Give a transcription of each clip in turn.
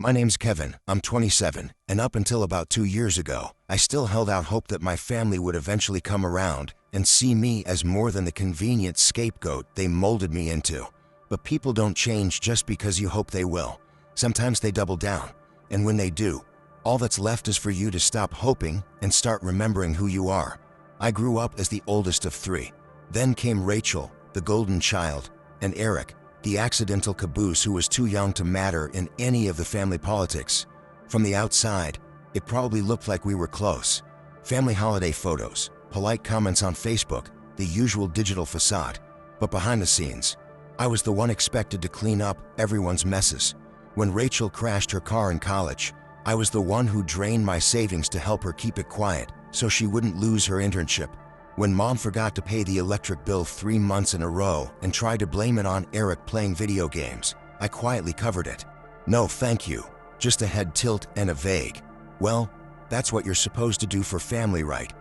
My name's Kevin, I'm 27, and up until about 2 years ago, I still held out hope that my family would eventually come around and see me as more than the convenient scapegoat they molded me into. But people don't change just because you hope they will. Sometimes they double down, and when they do, all that's left is for you to stop hoping and start remembering who you are. I grew up as the oldest of three. Then came Rachel, the golden child, and Eric, the accidental caboose who was too young to matter in any of the family politics. From the outside, it probably looked like we were close. Family holiday photos, polite comments on Facebook, the usual digital facade. But behind the scenes, I was the one expected to clean up everyone's messes. When Rachel crashed her car in college, I was the one who drained my savings to help her keep it quiet so she wouldn't lose her internship. When mom forgot to pay the electric bill 3 months in a row and tried to blame it on Eric playing video games, I quietly covered it. No thank you, just a head tilt and a vague, well, that's what you're supposed to do for family, right?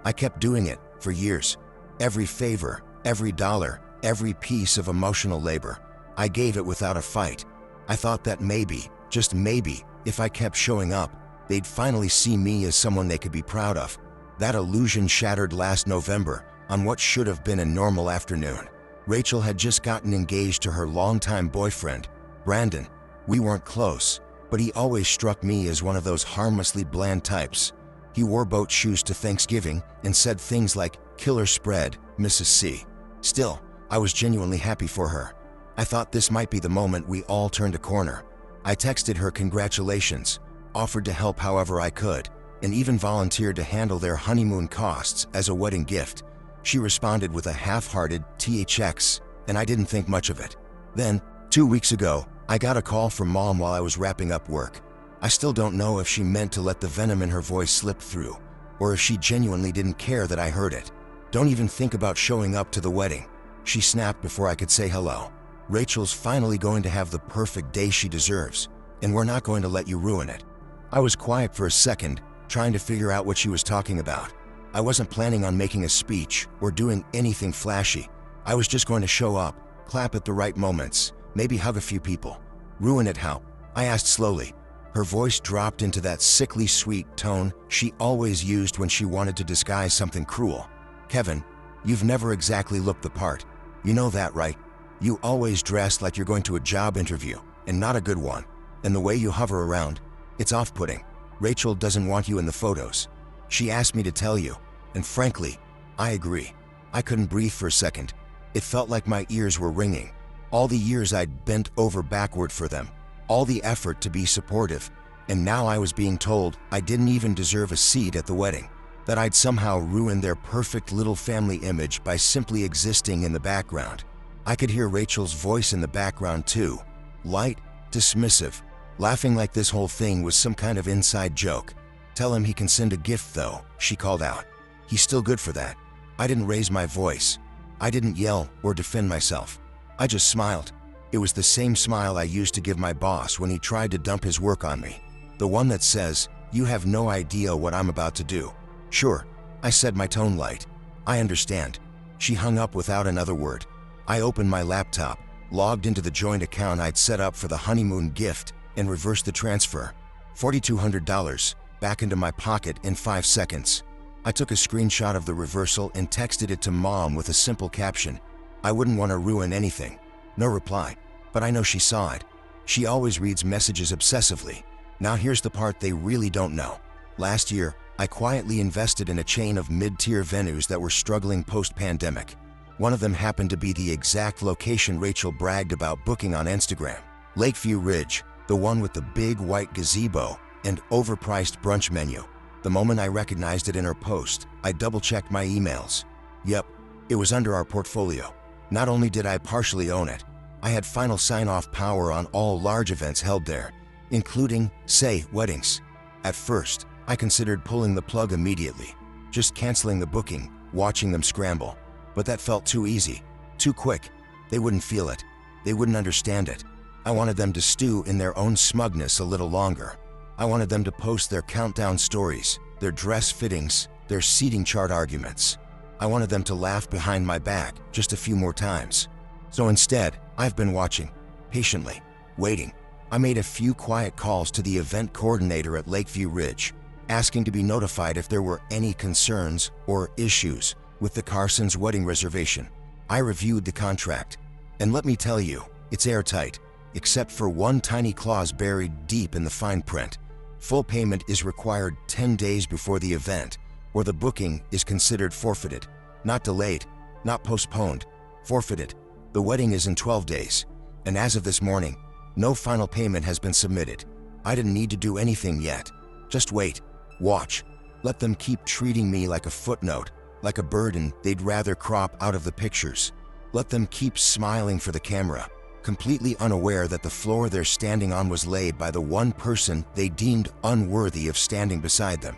I kept doing it for years. Every favor, every dollar, every piece of emotional labor, I gave it without a fight. I thought that maybe, just maybe, if I kept showing up, they'd finally see me as someone they could be proud of. That illusion shattered last November on what should have been a normal afternoon. Rachel had just gotten engaged to her longtime boyfriend, Brandon. We weren't close, but he always struck me as one of those harmlessly bland types. He wore boat shoes to Thanksgiving and said things like, "Killer spread, Mrs. C." Still, I was genuinely happy for her. I thought this might be the moment we all turned a corner. I texted her congratulations, offered to help however I could, and even volunteered to handle their honeymoon costs as a wedding gift. She responded with a half-hearted THX, and I didn't think much of it. Then, 2 weeks ago, I got a call from mom while I was wrapping up work. I still don't know if she meant to let the venom in her voice slip through, or if she genuinely didn't care that I heard it. "Don't even think about showing up to the wedding," she snapped before I could say hello. "Rachel's finally going to have the perfect day she deserves, and we're not going to let you ruin it." I was quiet for a second, trying to figure out what she was talking about. I wasn't planning on making a speech or doing anything flashy. I was just going to show up, clap at the right moments, maybe hug a few people. "Ruin it how?" I asked slowly. Her voice dropped into that sickly sweet tone she always used when she wanted to disguise something cruel. "Kevin, you've never exactly looked the part. You know that, right? You always dress like you're going to a job interview, and not a good one. And the way you hover around, it's off-putting. Rachel doesn't want you in the photos. She asked me to tell you, and frankly, I agree." I couldn't breathe for a second. It felt like my ears were ringing. All the years I'd bent over backward for them, all the effort to be supportive, and now I was being told I didn't even deserve a seat at the wedding, that I'd somehow ruined their perfect little family image by simply existing in the background. I could hear Rachel's voice in the background too, light, dismissive, laughing like this whole thing was some kind of inside joke. "Tell him he can send a gift though," she called out. "He's still good for that." I didn't raise my voice. I didn't yell or defend myself. I just smiled. It was the same smile I used to give my boss when he tried to dump his work on me. The one that says, "You have no idea what I'm about to do." "Sure," I said, my tone light. "I understand." She hung up without another word. I opened my laptop, logged into the joint account I'd set up for the honeymoon gift, and reversed the transfer. $4,200 back into my pocket in 5 seconds. I took a screenshot of the reversal and texted it to mom with a simple caption. I wouldn't want to ruin anything. No reply, but I know she saw it. She always reads messages obsessively. Now here's the part they really don't know. Last year, I quietly invested in a chain of mid-tier venues that were struggling post-pandemic. One of them happened to be the exact location Rachel bragged about booking on Instagram. Lakeview Ridge, the one with the big white gazebo and overpriced brunch menu. The moment I recognized it in her post, I double-checked my emails. Yep, it was under our portfolio. Not only did I partially own it, I had final sign-off power on all large events held there, including, say, weddings. At first, I considered pulling the plug immediately, just canceling the booking, watching them scramble. But that felt too easy, too quick. They wouldn't feel it. They wouldn't understand it. I wanted them to stew in their own smugness a little longer. I wanted them to post their countdown stories, their dress fittings, their seating chart arguments. I wanted them to laugh behind my back just a few more times. So instead, I've been watching, patiently, waiting. I made a few quiet calls to the event coordinator at Lakeview Ridge, asking to be notified if there were any concerns or issues with the Carsons' wedding reservation. I reviewed the contract, and let me tell you, it's airtight, except for one tiny clause buried deep in the fine print. Full payment is required 10 days before the event, or the booking is considered forfeited. Not delayed, not postponed, forfeited. The wedding is in 12 days, and as of this morning, no final payment has been submitted. I didn't need to do anything yet. Just wait, watch. Let them keep treating me like a footnote, like a burden they'd rather crop out of the pictures. Let them keep smiling for the camera, completely unaware that the floor they're standing on was laid by the one person they deemed unworthy of standing beside them.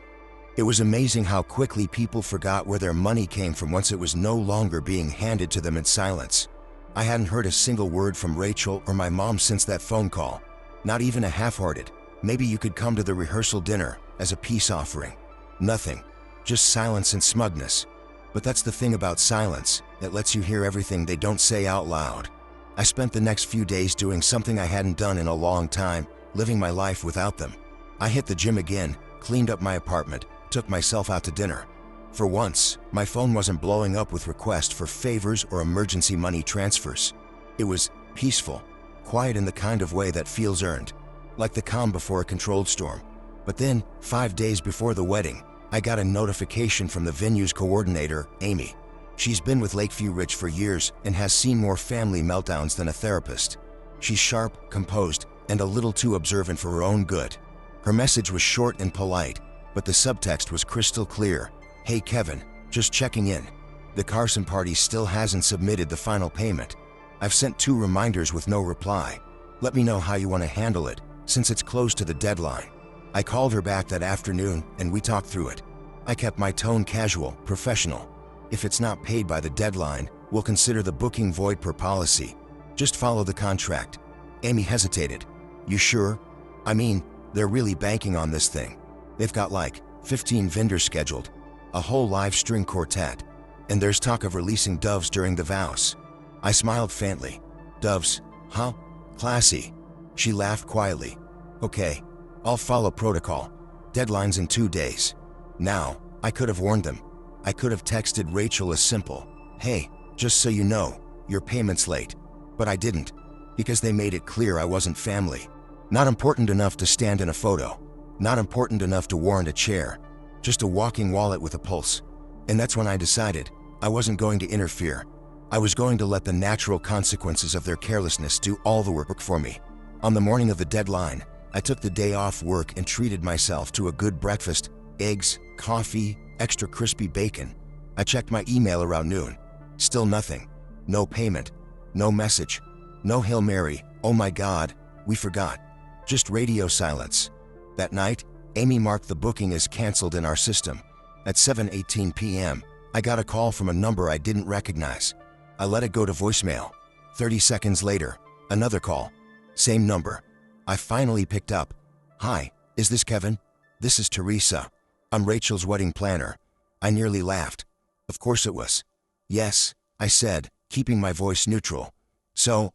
It was amazing how quickly people forgot where their money came from once it was no longer being handed to them in silence. I hadn't heard a single word from Rachel or my mom since that phone call. Not even a half-hearted, "Maybe you could come to the rehearsal dinner," as a peace offering. Nothing. Just silence and smugness. But that's the thing about silence, it lets you hear everything they don't say out loud. I spent the next few days doing something I hadn't done in a long time, living my life without them. I hit the gym again, cleaned up my apartment, took myself out to dinner. For once, my phone wasn't blowing up with requests for favors or emergency money transfers. It was peaceful, quiet in the kind of way that feels earned, like the calm before a controlled storm. But then, 5 days before the wedding, I got a notification from the venue's coordinator, Amy. She's been with Lakeview Ridge for years and has seen more family meltdowns than a therapist. She's sharp, composed, and a little too observant for her own good. Her message was short and polite, but the subtext was crystal clear. "Hey Kevin, just checking in. The Carson party still hasn't submitted the final payment. I've sent 2 reminders with no reply. Let me know how you want to handle it, since it's close to the deadline." I called her back that afternoon and we talked through it. I kept my tone casual, professional. "If it's not paid by the deadline, we'll consider the booking void per policy. Just follow the contract." Amy hesitated. "You sure? I mean, they're really banking on this thing. They've got like 15 vendors scheduled, a whole live string quartet, and there's talk of releasing doves during the vows." I smiled faintly. "Doves, huh? Classy." She laughed quietly. "Okay, I'll follow protocol. Deadline's in 2 days. Now, I could have warned them. I could have texted Rachel a simple, "Hey, just so you know, your payment's late." But I didn't, because they made it clear I wasn't family. Not important enough to stand in a photo. Not important enough to warrant a chair. Just a walking wallet with a pulse. And that's when I decided I wasn't going to interfere. I was going to let the natural consequences of their carelessness do all the work for me. On the morning of the deadline, I took the day off work and treated myself to a good breakfast, eggs, coffee, extra crispy bacon. I checked my email around noon. Still nothing. No payment. No message. No Hail Mary, "Oh my God, we forgot." Just radio silence. That night, Amy marked the booking as canceled in our system. At 7:18 p.m., I got a call from a number I didn't recognize. I let it go to voicemail. 30 seconds later, another call. Same number. I finally picked up. "Hi, is this Kevin? This is Teresa. I'm Rachel's wedding planner." I nearly laughed. Of course it was. "Yes," I said, keeping my voice neutral. "So,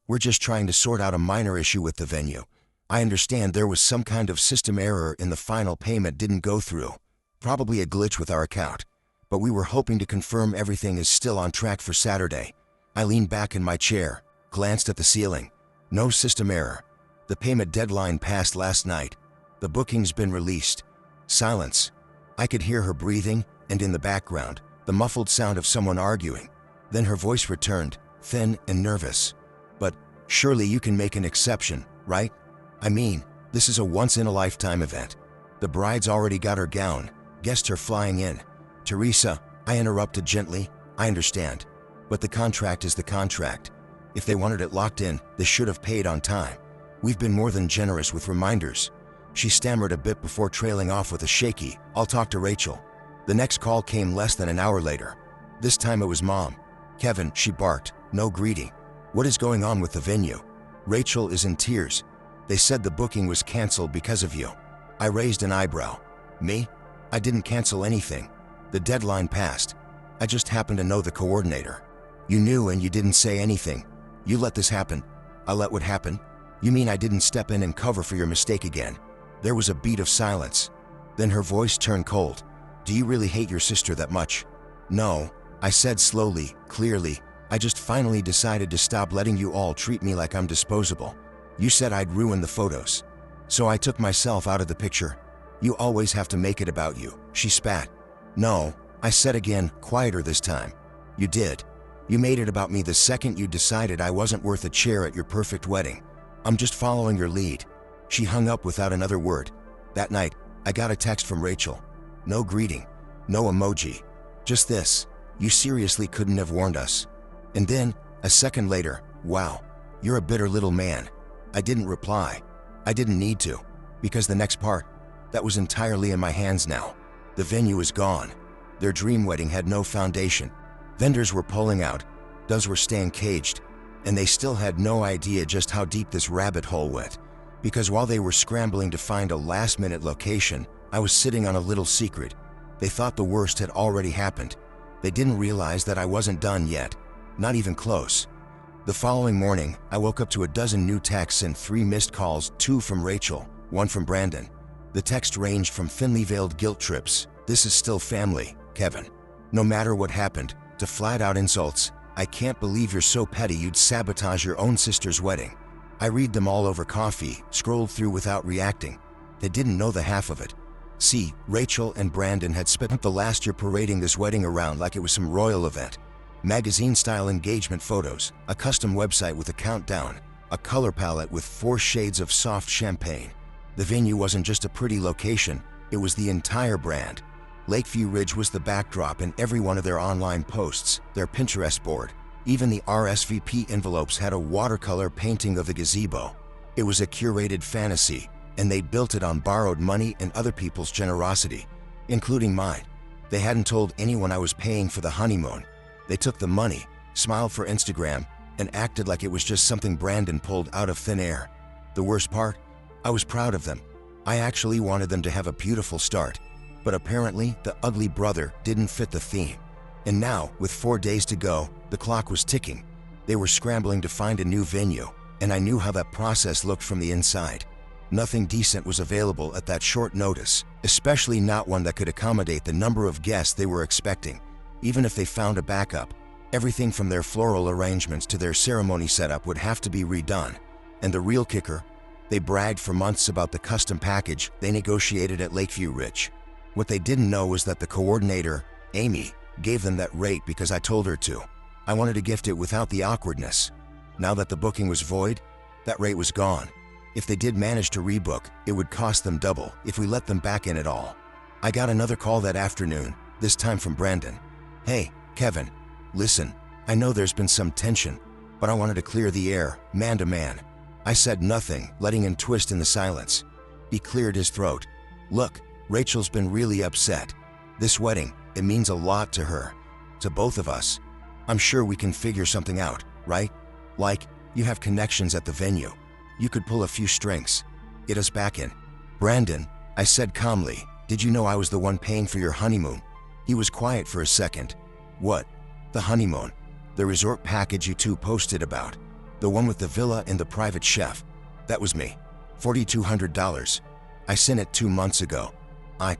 we're just trying to sort out a minor issue with the venue. I understand there was some kind of system error and the final payment didn't go through. Probably a glitch with our account. But we were hoping to confirm everything is still on track for Saturday." I leaned back in my chair, glanced at the ceiling. No system error. The payment deadline passed last night. The booking's been released. Silence. I could hear her breathing, and in the background, the muffled sound of someone arguing. Then her voice returned, thin and nervous. "But surely you can make an exception, right? I mean, this is a once-in-a-lifetime event. The bride's already got her gown, guests are flying in." "Teresa," I interrupted gently, "I understand. But the contract is the contract. If they wanted it locked in, they should have paid on time. We've been more than generous with reminders." She stammered a bit before trailing off with a shaky, "I'll talk to Rachel." The next call came less than an hour later. This time it was Mom. "Kevin," she barked, no greeting. "What is going on with the venue? Rachel is in tears. They said the booking was canceled because of you." I raised an eyebrow. "Me? I didn't cancel anything. The deadline passed. I just happened to know the coordinator." "You knew and you didn't say anything. You let this happen." "I let what happen?" You mean I didn't step in and cover for your mistake again? There was a beat of silence. Then her voice turned cold. Do you really hate your sister that much? No, I said slowly, clearly. I just finally decided to stop letting you all treat me like I'm disposable. You said I'd ruin the photos. So I took myself out of the picture. You always have to make it about you, she spat. No, I said again, quieter this time. You did. You made it about me the second you decided I wasn't worth a chair at your perfect wedding. I'm just following your lead. She hung up without another word. That night, I got a text from Rachel. No greeting, no emoji. Just this, you seriously couldn't have warned us. And then, a second later, wow, you're a bitter little man. I didn't reply. I didn't need to, because the next part, that was entirely in my hands now. The venue is gone. Their dream wedding had no foundation. Vendors were pulling out, doves were staying caged, and they still had no idea just how deep this rabbit hole went. Because while they were scrambling to find a last-minute location, I was sitting on a little secret. They thought the worst had already happened. They didn't realize that I wasn't done yet, not even close. The following morning, I woke up to a dozen new texts and 3 missed calls, 2 from Rachel, 1 from Brandon. The text ranged from thinly veiled guilt trips, "This is still family, Kevin," no matter what happened, to flat-out insults, "I can't believe you're so petty you'd sabotage your own sister's wedding." I read them all over coffee, scrolled through without reacting. They didn't know the half of it. See, Rachel and Brandon had spent the last year parading this wedding around like it was some royal event. Magazine-style engagement photos, a custom website with a countdown, a color palette with 4 shades of soft champagne. The venue wasn't just a pretty location, it was the entire brand. Lakeview Ridge was the backdrop in every one of their online posts, their Pinterest board. Even the RSVP envelopes had a watercolor painting of the gazebo. It was a curated fantasy, and they built it on borrowed money and other people's generosity, including mine. They hadn't told anyone I was paying for the honeymoon. They took the money, smiled for Instagram, and acted like it was just something Brandon pulled out of thin air. The worst part? I was proud of them. I actually wanted them to have a beautiful start. But apparently, the ugly brother didn't fit the theme. And now, with 4 days to go, the clock was ticking. They were scrambling to find a new venue, and I knew how that process looked from the inside. Nothing decent was available at that short notice, especially not one that could accommodate the number of guests they were expecting. Even if they found a backup, everything from their floral arrangements to their ceremony setup would have to be redone. And the real kicker? They bragged for months about the custom package they negotiated at Lakeview Ridge. What they didn't know was that the coordinator, Amy, gave them that rate because I told her to. I wanted to gift it without the awkwardness. Now that the booking was void, that rate was gone. If they did manage to rebook, it would cost them double if we let them back in at all. I got another call that afternoon, this time from Brandon. "Hey, Kevin, listen, I know there's been some tension, but I wanted to clear the air, man to man." I said nothing, letting him twist in the silence. He cleared his throat. "Look, Rachel's been really upset. This wedding, it means a lot to her, to both of us. I'm sure we can figure something out, right? Like, you have connections at the venue. You could pull a few strings. Get us back in." "Brandon," I said calmly, "did you know I was the one paying for your honeymoon?" He was quiet for a second. "What? The honeymoon? The resort package you two posted about? The one with the villa and the private chef? That was me. $4,200. I sent it 2 months ago."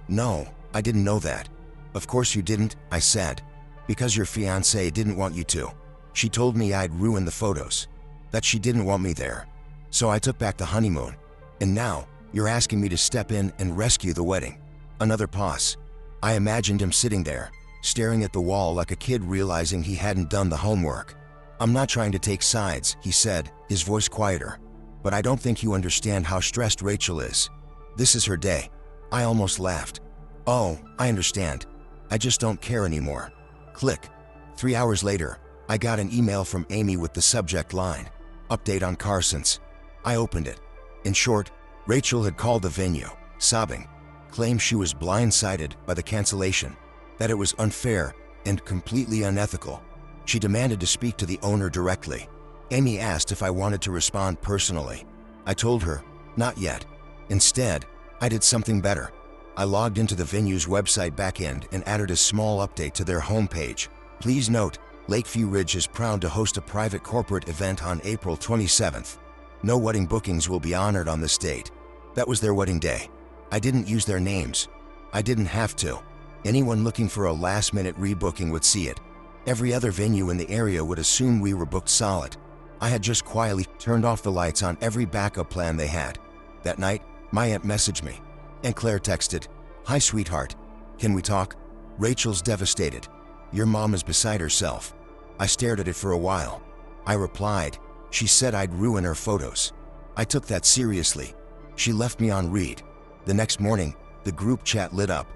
No, I didn't know that." "Of course you didn't," I said. "Because your fiancée didn't want you to. She told me I'd ruin the photos. That she didn't want me there. So I took back the honeymoon. And now, you're asking me to step in and rescue the wedding." Another pause. I imagined him sitting there, staring at the wall like a kid realizing he hadn't done the homework. "I'm not trying to take sides," he said, his voice quieter. "But I don't think you understand how stressed Rachel is. This is her day." I almost laughed. "Oh, I understand. I just don't care anymore." Click. 3 hours later, I got an email from Amy with the subject line, "Update on Carson's." I opened it. In short, Rachel had called the venue, sobbing, claimed she was blindsided by the cancellation, that it was unfair and completely unethical. She demanded to speak to the owner directly. Amy asked if I wanted to respond personally. I told her, not yet. Instead, I did something better. I logged into the venue's website backend and added a small update to their homepage. "Please note, Lakeview Ridge is proud to host a private corporate event on April 27th. No wedding bookings will be honored on this date. That was their wedding day. I didn't use their names. I didn't have to. Anyone looking for a last-minute rebooking would see it. Every other venue in the area would assume we were booked solid. I had just quietly turned off the lights on every backup plan they had. That night, my aunt messaged me, and Claire texted, "Hi, sweetheart. Can we talk? Rachel's devastated. Your mom is beside herself." I stared at it for a while. I replied, "She said I'd ruin her photos." I took that seriously. She left me on read. The next morning, the group chat lit up.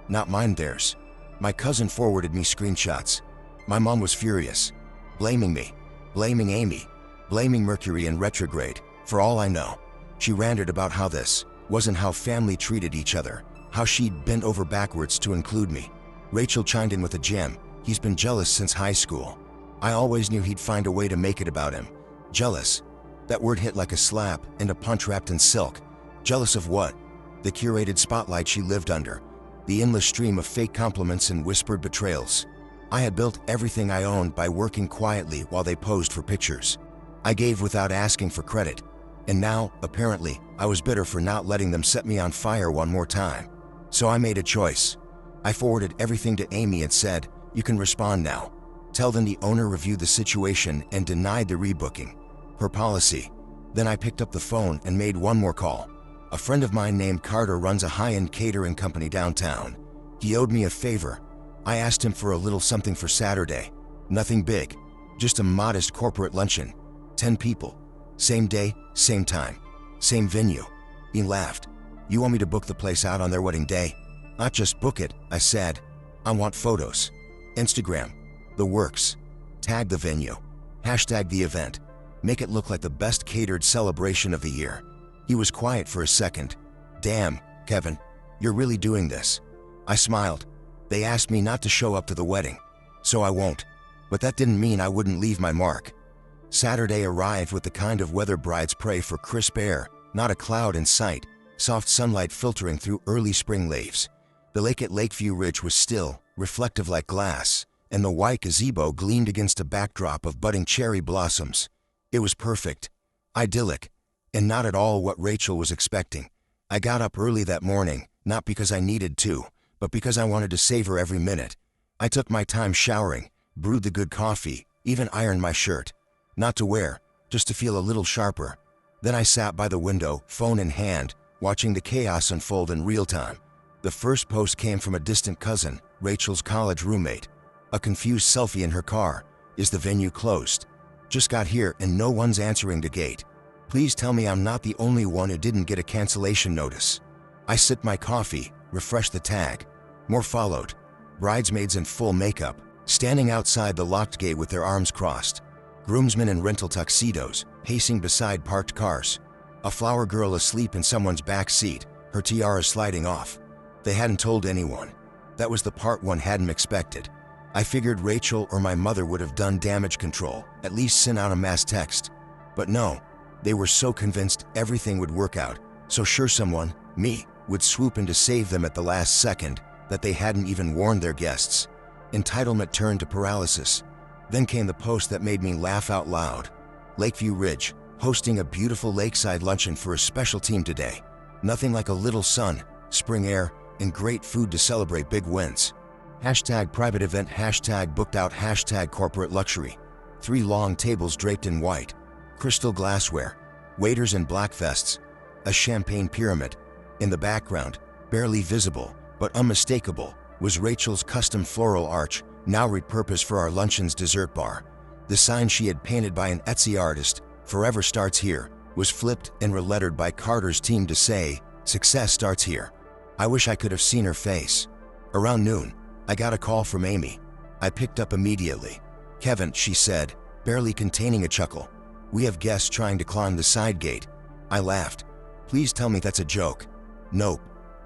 Not mine, theirs. My cousin forwarded me screenshots. My mom was furious, blaming me, blaming Amy, blaming Mercury in retrograde. For all I know, she ranted about how this wasn't how family treated each other, how she'd bent over backwards to include me. Rachel chimed in with a gem. "He's been jealous since high school. I always knew he'd find a way to make it about him." Jealous. That word hit like a slap and a punch wrapped in silk. Jealous of what? The curated spotlight she lived under. The endless stream of fake compliments and whispered betrayals. I had built everything I owned by working quietly while they posed for pictures. I gave without asking for credit. And now, apparently, I was bitter for not letting them set me on fire one more time. So I made a choice. I forwarded everything to Amy and said, "You can respond now. Tell them the owner reviewed the situation and denied the rebooking." Her policy. Then I picked up the phone and made one more call. A friend of mine named Carter runs a high-end catering company downtown. He owed me a favor. I asked him for a little something for Saturday. Nothing big, just a modest corporate luncheon. 10 people. Same day, same time, same venue. He laughed. "You want me to book the place out on their wedding day?" "Not just book it," I said. "I want photos. Instagram. The works. Tag the venue. Hashtag the event. Make it look like the best catered celebration of the year." He was quiet for a second. "Damn, Kevin, you're really doing this." I smiled. They asked me not to show up to the wedding, so I won't. But that didn't mean I wouldn't leave my mark. Saturday arrived with the kind of weather brides pray for: crisp air, not a cloud in sight, soft sunlight filtering through early spring leaves. The lake at Lakeview Ridge was still, reflective like glass, and the white gazebo gleamed against a backdrop of budding cherry blossoms. It was perfect, idyllic, and not at all what Rachel was expecting. I got up early that morning, not because I needed to, but because I wanted to savor every minute. I took my time showering, brewed the good coffee, even ironed my shirt. Not to wear, just to feel a little sharper. Then I sat by the window, phone in hand, watching the chaos unfold in real time. The first post came from a distant cousin, Rachel's college roommate. A confused selfie in her car. "Is the venue closed? Just got here and no one's answering the gate. Please tell me I'm not the only one who didn't get a cancellation notice." I sipped my coffee, refreshed the tag. More followed. Bridesmaids in full makeup, standing outside the locked gate with their arms crossed. Groomsmen in rental tuxedos, pacing beside parked cars. A flower girl asleep in someone's back seat, her tiara sliding off. They hadn't told anyone. That was the part one hadn't expected. I figured Rachel or my mother would have done damage control, at least sent out a mass text. But no, they were so convinced everything would work out, so sure someone, me, would swoop in to save them at the last second, that they hadn't even warned their guests. Entitlement turned to paralysis. Then came the post that made me laugh out loud. Lakeview Ridge, hosting a beautiful lakeside luncheon for a special team today. Nothing like a little sun, spring air, and great food to celebrate big wins. Hashtag private event, hashtag booked out, hashtag corporate luxury. 3 long tables draped in white. Crystal glassware. Waiters in black vests. A champagne pyramid. In the background, barely visible, but unmistakable, was Rachel's custom floral arch, now repurposed for our luncheon's dessert bar. The sign she had painted by an Etsy artist, "Forever Starts Here," was flipped and relettered by Carter's team to say, "Success starts here." I wish I could have seen her face. Around noon, I got a call from Amy. I picked up immediately. "Kevin," she said, barely containing a chuckle. "We have guests trying to climb the side gate." I laughed. "Please tell me that's a joke." "Nope.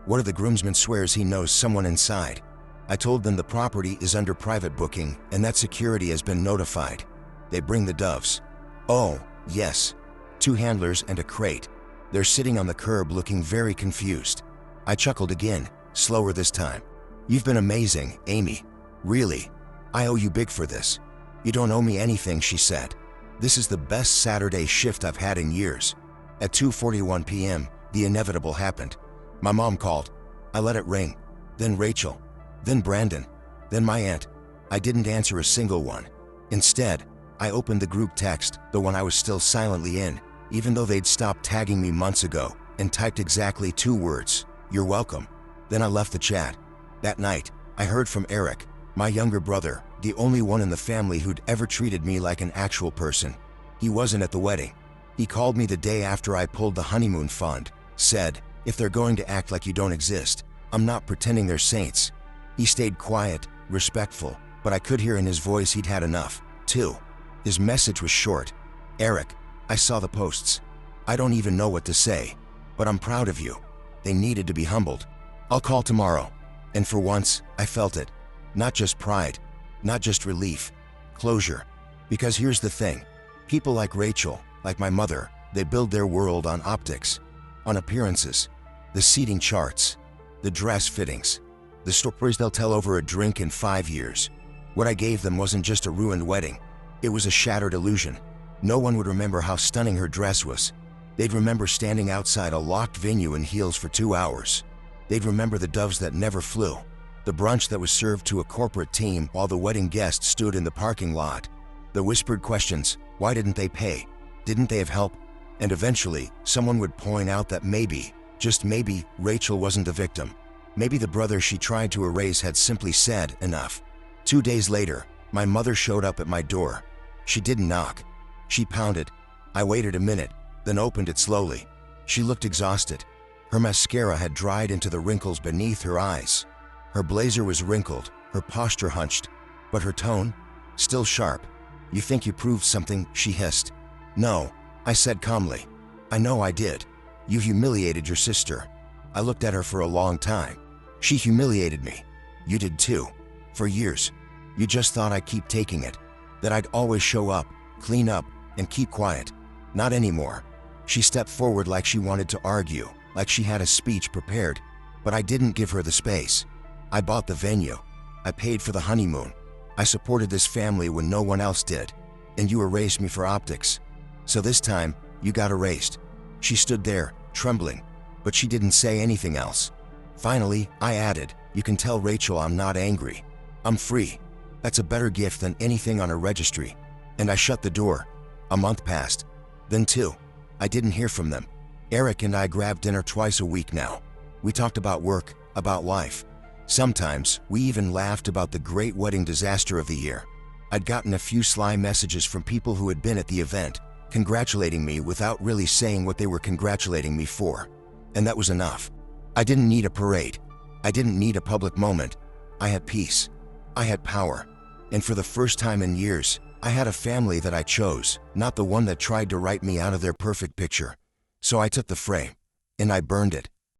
One of the groomsmen swears he knows someone inside." I told them the property is under private booking and that security has been notified. They bring the doves. Oh, yes. 2 handlers and a crate. They're sitting on the curb looking very confused. I chuckled again, slower this time. "You've been amazing, Amy. Really. I owe you big for this." "You don't owe me anything," she said. This is the best Saturday shift I've had in years. At 2:41 p.m., the inevitable happened. My mom called. I let it ring. Then Rachel. Then Brandon. Then my aunt. I didn't answer a single one. Instead, I opened the group text, the one I was still silently in, even though they'd stopped tagging me months ago, and typed exactly 2 words, "You're welcome." Then I left the chat. That night, I heard from Eric, my younger brother, the only one in the family who'd ever treated me like an actual person. He wasn't at the wedding. He called me the day after I pulled the honeymoon fund, said, "If they're going to act like you don't exist, I'm not pretending they're saints." He stayed quiet, respectful, but I could hear in his voice he'd had enough, too. His message was short. "Eric, I saw the posts. I don't even know what to say, but I'm proud of you." They needed to be humbled. "I'll call tomorrow." And for once, I felt it. Not just pride, not just relief, closure. Because here's the thing. People like Rachel, like my mother, they build their world on optics, on appearances, the seating charts, the dress fittings, the stories they'll tell over a drink in 5 years. What I gave them wasn't just a ruined wedding. It was a shattered illusion. No one would remember how stunning her dress was. They'd remember standing outside a locked venue in heels for 2 hours. They'd remember the doves that never flew, the brunch that was served to a corporate team while the wedding guests stood in the parking lot, the whispered questions, why didn't they pay? Didn't they have help? And eventually, someone would point out that maybe, just maybe, Rachel wasn't the victim. Maybe the brother she tried to erase had simply said enough. 2 days later, my mother showed up at my door. She didn't knock. She pounded. I waited a minute, then opened it slowly. She looked exhausted. Her mascara had dried into the wrinkles beneath her eyes. Her blazer was wrinkled, her posture hunched, but her tone, still sharp. "You think you proved something?" she hissed. "No," I said calmly. "I know I did. You humiliated your sister." I looked at her for a long time. "She humiliated me. You did too. For years. You just thought I'd keep taking it. That I'd always show up, clean up, and keep quiet. Not anymore." She stepped forward like she wanted to argue, like she had a speech prepared. But I didn't give her the space. I bought the venue. I paid for the honeymoon. I supported this family when no one else did. And you erased me for optics. So this time, you got erased. She stood there, trembling, but she didn't say anything else. Finally, I added, "You can tell Rachel I'm not angry. I'm free. That's a better gift than anything on a registry." And I shut the door. A month passed. Then 2. I didn't hear from them. Eric and I grabbed dinner twice a week now. We talked about work, about life. Sometimes, we even laughed about the great wedding disaster of the year. I'd gotten a few sly messages from people who had been at the event, congratulating me without really saying what they were congratulating me for. And that was enough. I didn't need a parade. I didn't need a public moment. I had peace. I had power. And for the first time in years, I had a family that I chose, not the one that tried to write me out of their perfect picture. So I took the frame, and I burned it.